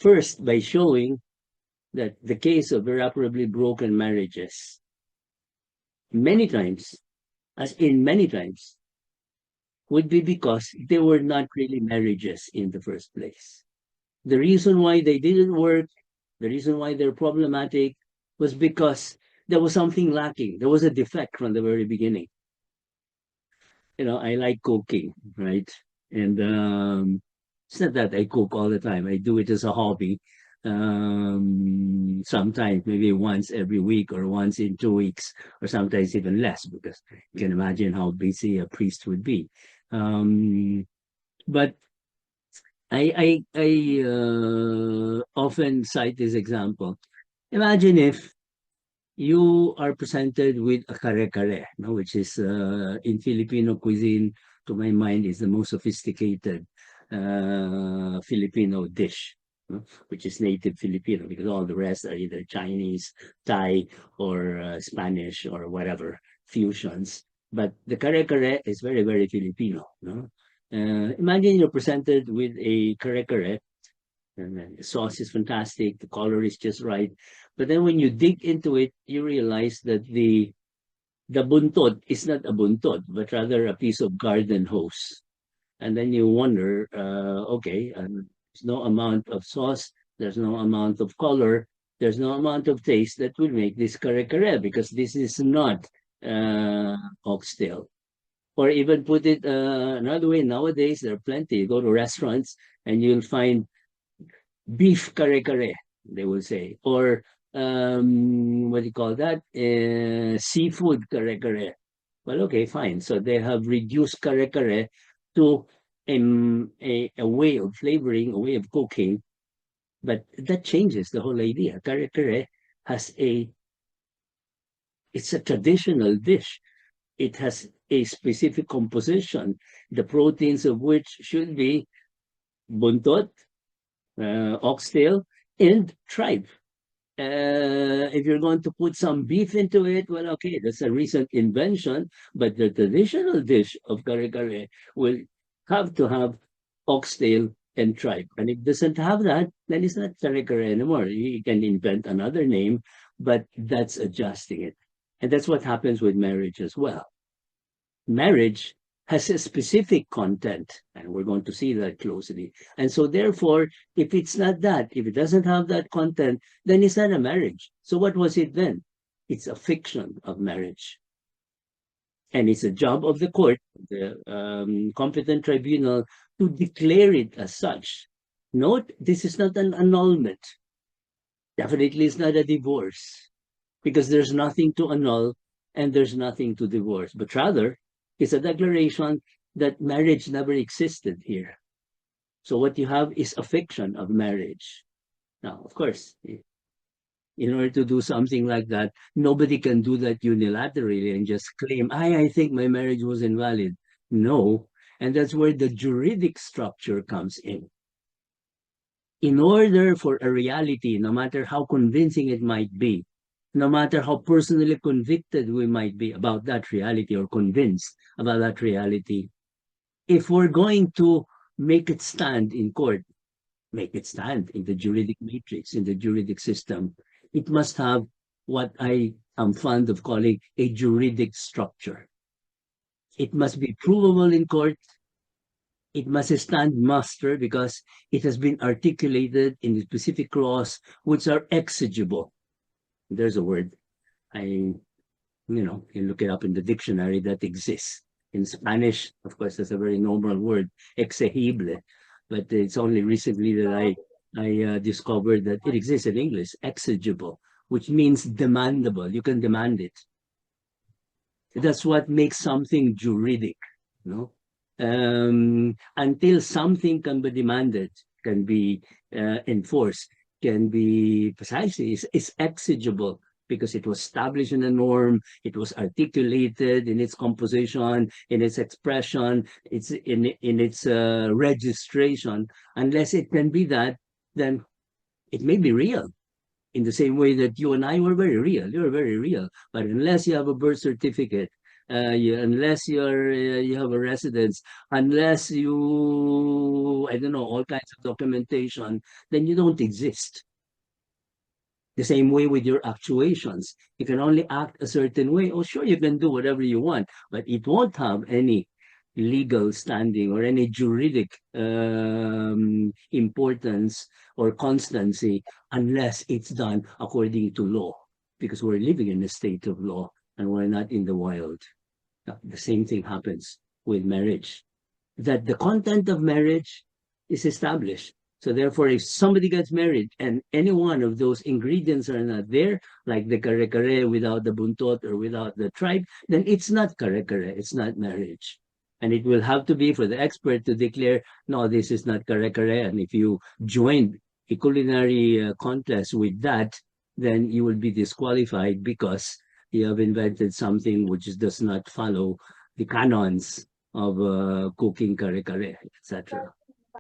First, by showing that the case of irreparably broken marriages, many times, as in many times, would be because they were not really marriages in the first place. The reason why they didn't work, the reason why they're problematic was because there was something lacking. There was a defect from the very beginning. I like cooking, right? And it's not that I cook all the time. I do it as a hobby. Sometimes maybe once every week or once in 2 weeks, or sometimes even less, because you can imagine how busy a priest would be. But I often cite this example. Imagine if you are presented with a kare-kare, no, which is in Filipino cuisine, to my mind, is the most sophisticated Filipino dish, no, which is native Filipino, because all the rest are either Chinese, Thai, or Spanish, or whatever fusions. But the kare-kare is very, very Filipino. No? Imagine you're presented with a kare-kare, and then the sauce is fantastic, the color is just right. But then when you dig into it, you realize that the buntot is not a buntot, but rather a piece of garden hose. And then you wonder, okay, there's no amount of sauce, there's no amount of color, there's no amount of taste that will make this kare-kare, because this is not oxtail. Or even put it another way, nowadays there are plenty. You go to restaurants and you'll find beef kare-kare, they will say, or what do you call that? Seafood kare-kare. Well, okay, fine. So they have reduced kare-kare to a way of flavoring, a way of cooking, but that changes the whole idea. Kare-kare has it's a traditional dish. It has a specific composition, the proteins of which should be buntot, oxtail, and tripe. If you're going to put some beef into it, well, okay, that's a recent invention, but the traditional dish of kare-kare will have to have oxtail and tripe. And if it doesn't have that, then it's not kare-kare anymore. You can invent another name, but that's adjusting it. And that's what happens with marriage as well. Marriage has a specific content, and we're going to see that closely. And so therefore, if it's not that, if it doesn't have that content, then it's not a marriage. So what was it then? It's a fiction of marriage. And it's a job of the court, the competent tribunal, to declare it as such. Note, this is not an annulment. Definitely it's not a divorce, because there's nothing to annul and there's nothing to divorce, but rather it's a declaration that marriage never existed here. So what you have is a fiction of marriage. Now, of course, in order to do something like that, nobody can do that unilaterally and just claim, I think my marriage was invalid. No. And that's where the juridic structure comes in. In order for a reality, no matter how convincing it might be, no matter how personally convicted we might be about that reality or convinced about that reality, if we're going to make it stand in court, make it stand in the juridic matrix, in the juridic system, it must have what I am fond of calling a juridic structure. It must be provable in court. It must stand muster because it has been articulated in specific laws which are exigible. There's a word. You look it up in the dictionary, that exists. In Spanish, of course, that's a very normal word, exigible. But it's only recently that I discovered that it exists in English, exigible, which means demandable. You can demand it. That's what makes something juridic, until something can be demanded, can be enforced, can be precisely, it's exigible because it was established in a norm, it was articulated in its composition, in its expression, it's in its registration. Unless it can be that, then it may be real. In the same way that you and I were very real, you're very real. But unless you have a birth certificate Unless you have a residence, unless you, I don't know, all kinds of documentation, then you don't exist. The same way with your actuations. You can only act a certain way. Oh, sure, you can do whatever you want, but it won't have any legal standing or any juridic importance or constancy unless it's done according to law, because we're living in a state of law and we're not in the wild. The same thing happens with marriage, that the content of marriage is established. So therefore, if somebody gets married and any one of those ingredients are not there, like the kare-kare without the buntot or without the tribe, then it's not kare-kare, it's not marriage. And it will have to be for the expert to declare, no, this is not kare-kare. And if you join a culinary contest with that, then you will be disqualified because you have invented something which does not follow the canons of cooking kare-kare, etc.